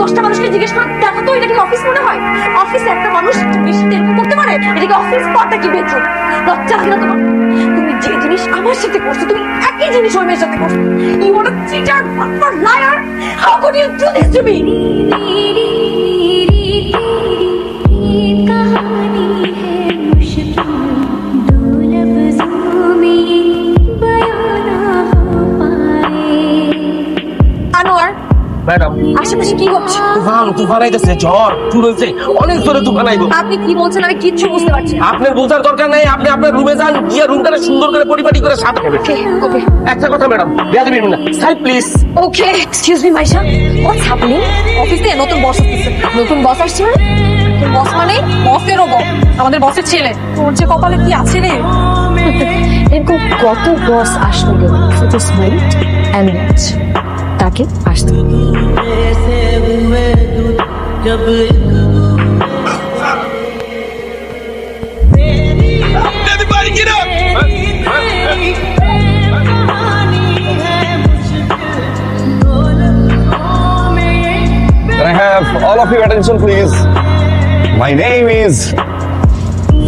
10টা মানুষকে জিজ্ঞেস করে দেখো তো এটা কি অফিস মনে হয়? অফিসে একটা মানুষ বেশি এরকম করতে পারে? এটা কি অফিস পারটা কি বেডরুম? লজ্জা লাগে না তোমার? তুমি যে জিনিস আমার সাথে করছো তুমি একই জিনিস ওই মেয়ের সাথে করছো। ইউ আর আ চিটার, বাটপার, liar. How could you do this to me? Anwar, madam আশেপাশে কি হচ্ছে? তুফান আইতেছে, ঝড় শুরু হয়েছে, অনেক জোরে তুফান আইবো। আপনি কি বলছেন আমি কিচ্ছু বুঝতে পারছি না। আপনার বোঝার দরকার নাই, আপনি আপনার রুমে যান, গিয়ে রুমটা সুন্দর করে পরিপাটি করে সাজাবেন। ওকে ওকে একটা কথা ম্যাডাম, বেয়াদবি না, side please. Okay excuse me Maisha, what's happening? অফিসে নতুন বস আসছে। নতুন বস আসছে মানে? নতুন বস মানে বসেরও বস, আমাদের বসের ছেলে। তোর যে কপালে কি আছে রে? এরকম কত বস আসবে গেল, so just wait and watch. তাকে আসতে Everybody get up! Can I have all of your attention, please? My name is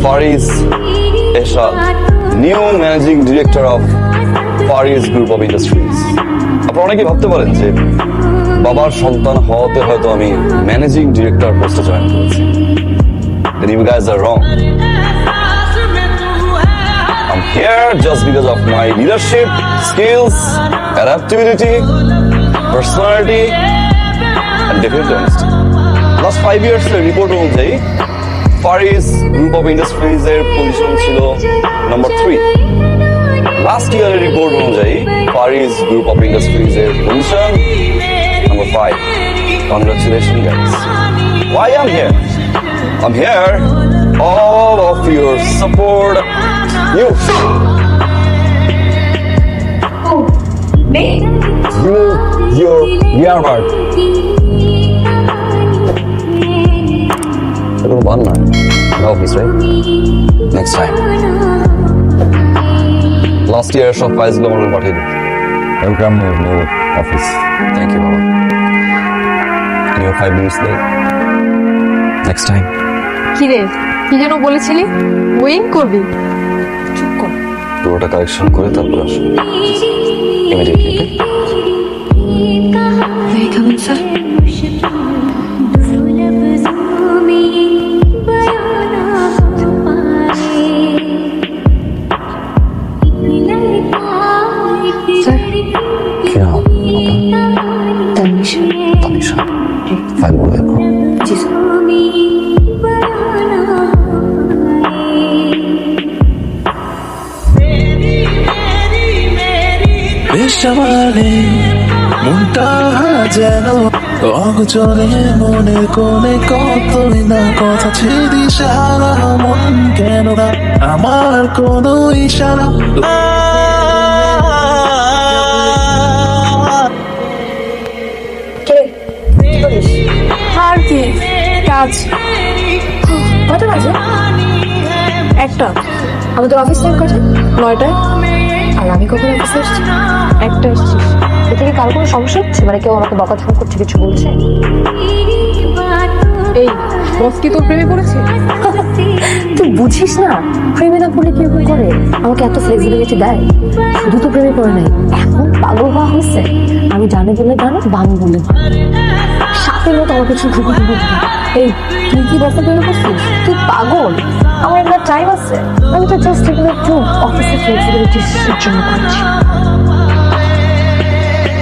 Faris Eshad, new managing director of Faris Group of Industries. আপনারা অনেকেই ভাবতে পারেন যে বাবার সন্তান হওয়াতে হয়তো আমি ম্যানেজিং ডিরেক্টর পোস্টে জয়েন করেছি। Then you guys are wrong. I'm here just because of my leadership, skills, adaptability, personality, and definitely honesty. Last 5 years এর রিপোর্ট অনুযায়ী Faris Group of Industries এর পজিশন ছিল নাম্বার 3. লাস্ট ইয়ারের report অনুযায়ী Faris Group of Industries এর position number 5. Congratulations guys. Why I'm here? I'm here all of your support. You your earbud. It'll be one night. No office, right? Next time. Last year, shop files go on what he did. Welcome to new office. Thank you, Baba. You're 5 minutes late. Next time. কি রে, কি যেন বলেছিলি? ওয়েং করবি? চুপ কর। পুরোটা collection করে তারপর আসুন immediately. May I come in, sir? Sir, কি নাম আপনার? Tanisha. তানিশা। ফাইলগুলো বের করো। জি স্যার। বেশামানে মনটা যেন অগচরে মনের কোণে কতই না কথা ছেড়ে সারা মন কেন না আমার কোনো ইশারা কে? কি করিস? আর কি কাজ? কটা বাজে? একটা। আমাদের অফিস টাইম কটা? 9টায়। আর আমি কখন অফিসে এসেছি? 1টা এসেছিস। এতে কি কার কোনো সমস্যা হচ্ছে? মানে কেউ আমাকে বকাঝকা করছে, কিছু বলছে? এই বস কি তোর প্রেমে পড়েছে? তুই বুঝিস না, প্রেমে না পড়লে কি করে? আমাকে এত ফ্লেক্সিবিলিটি দেয়। শুধু তো প্রেমে পড়ে নাই, এখন পাগল হওয়া হয়েছে। আমি জানি বলে জানো, বান বলে সাপের মতো আমার কিছু ঢুকু ঢুকু। এই তুই কি বসে প্রেমে পড়ছিস? তুই পাগল। আমার একটা টাইম আছে, আমি তো জাস্ট এগুলো একটু অফিসের ফ্লেক্সিবিলিটির জন্য করছি।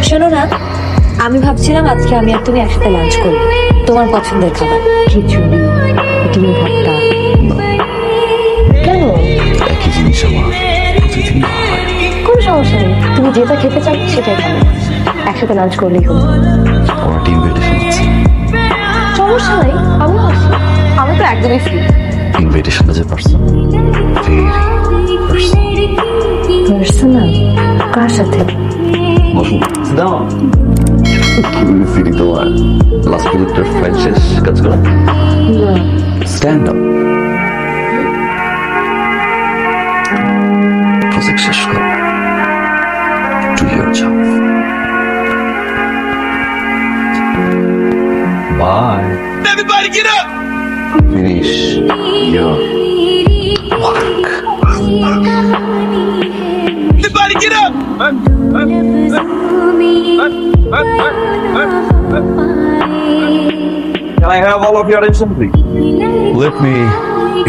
শোনো না, আমি ভাবছিলাম আজকে আমি আর তুমি একসাথে লাঞ্চ করবো। তোমার পছন্দের খাবার খিচুড়ি, ডিম ভর্তা। কেন? একই জিনিস আমার প্রতিদিন হয়। কোনো সমস্যা নেই, তুমি যেটা খেতে চাও সেটাই খাবে। একসাথে লাঞ্চ করলেই হলো। আমার টিম ইনভিটেশন আছে। সমস্যা নেই, আমিও আসি। আমি তো একদমই ফ্রি। ইনভিটেশনটা যে পার্সোনাল? কার সাথে? বসুন দাও। কি ফিরি তোমার লাস্ট প্রজেক্টের ফাইল শেষ কাজ করো। Stand up. প্রজেক্ট শেষ করো। Two year job. Bye. Everybody get up! Finish your work. Everybody get up! Can I have all of your attention, please? Let me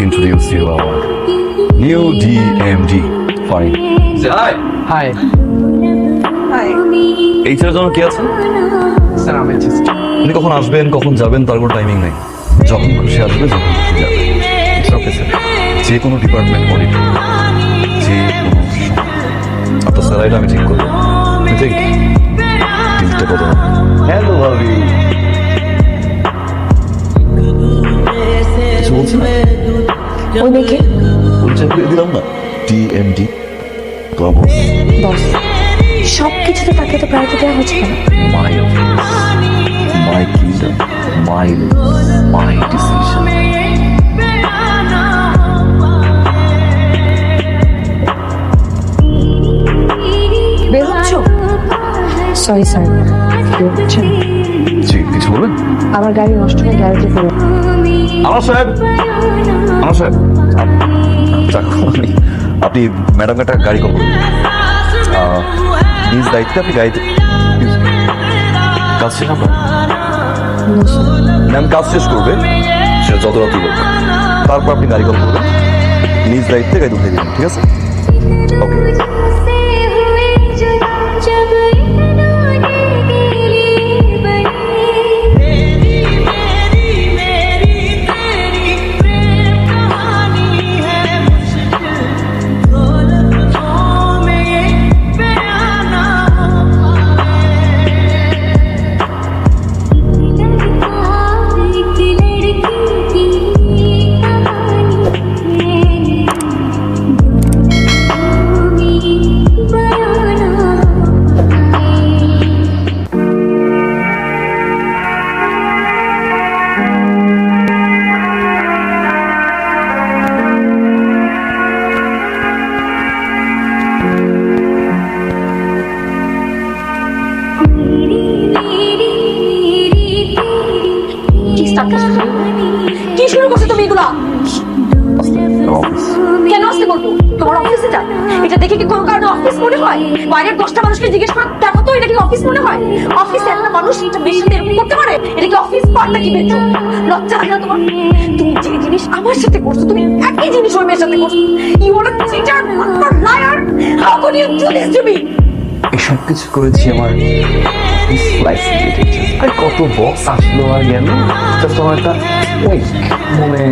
introduce you our new DMD. Fine. Say hi. Hi. এই ছেলের জন্য কি আছে? Sir আমি উনি কখন আসবেন কখন যাবেন তার কোনো টাইমিং নেই, যখন খুশি আসবে যখন খুশি যাবে। ওকে স্যার, যে কোনো ডিপার্টমেন্ট অডিট, যে কোনো আপনার স্যালারিটা আমি ঠিক করবো। ঠিক ডিলটা কত? হ্যালো ভাবি, কিছু বলছি না? ওই মেয়েকে পরিচয় করে দিলাম না, ডিএমডি ক্লাব বস সব কিছুতে তাকে তো প্রায়োরিটি দেওয়া হচ্ছে কেন? My office, my kingdom, my decision. বের হচ্ছ? সরি স্যার, বের হচ্ছেন? জি, কিছু বলবেন? আমার গাড়ি নষ্ট হয়ে গ্যারেজে পড়ে। আমার সাহেব, আমার সাহেব, আপনি ম্যাডামকে একটা গাড়ি কল করুন। নিজ দায়িত্বে আপনি গাড়িতে কাজ শেষ আপনার ম্যাম কাজ শেষ করবে, সেটা যত রাতি হোক, তারপর আপনি গাড়ি কল করবেন, নিজ দায়িত্বে গাড়ি উঠে দিবেন, ঠিক আছে? ওকে। কি শুরু করছো তুমি এগুলা? কেন আসতে বলবো? তোমার অফিস এটা? এটা দেখে কি কোনো কারণে অফিস মনে হয়? বাইরের 10টা মানুষকে জিজ্ঞেস করো, দেখো তো এটা কি অফিস মনে হয়? অফিসে একটা মানুষ এটা বেশি এরকম করতে পারে? এটা কি অফিস পার নাকি বেচো? লজ্জা লাগে না তোমার? তুমি যে জিনিস আমার সাথে করছো, তুমি একই জিনিস ওই মেয়ের সাথে করছো। ইউ আর আ চিটার, আর liar. How could you do this to me? এসব কিছু করেছি আমার লাইফ রিলেটেড। আর কত বক্স আসলো আর গেল, জাস্ট আমার একটা ওয়েক মনে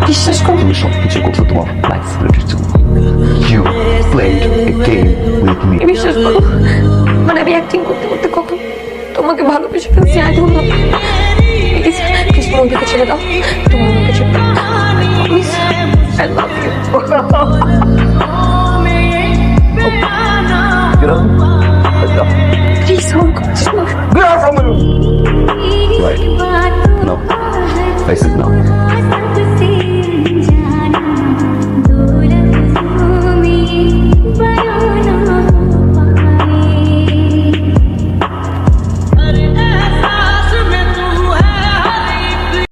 বিশ্বাস করো, তুমি সব কিছু করছো তোমার লাইফ রিলেটেড জন্য। You played a game with me. বিশ্বাস করো, মানে আমি অ্যাক্টিং করতে করতে কত তোমাকে ভালোবেসে ফেলছি। I don't know, please please তোমার দিকে ছেড়ে দাও, তোমার আমাকে ছেড়ে দাও, please. I love you. Get up. Get up. Please আমার কথা শোনো। Get out from the room. Right. No. I said no.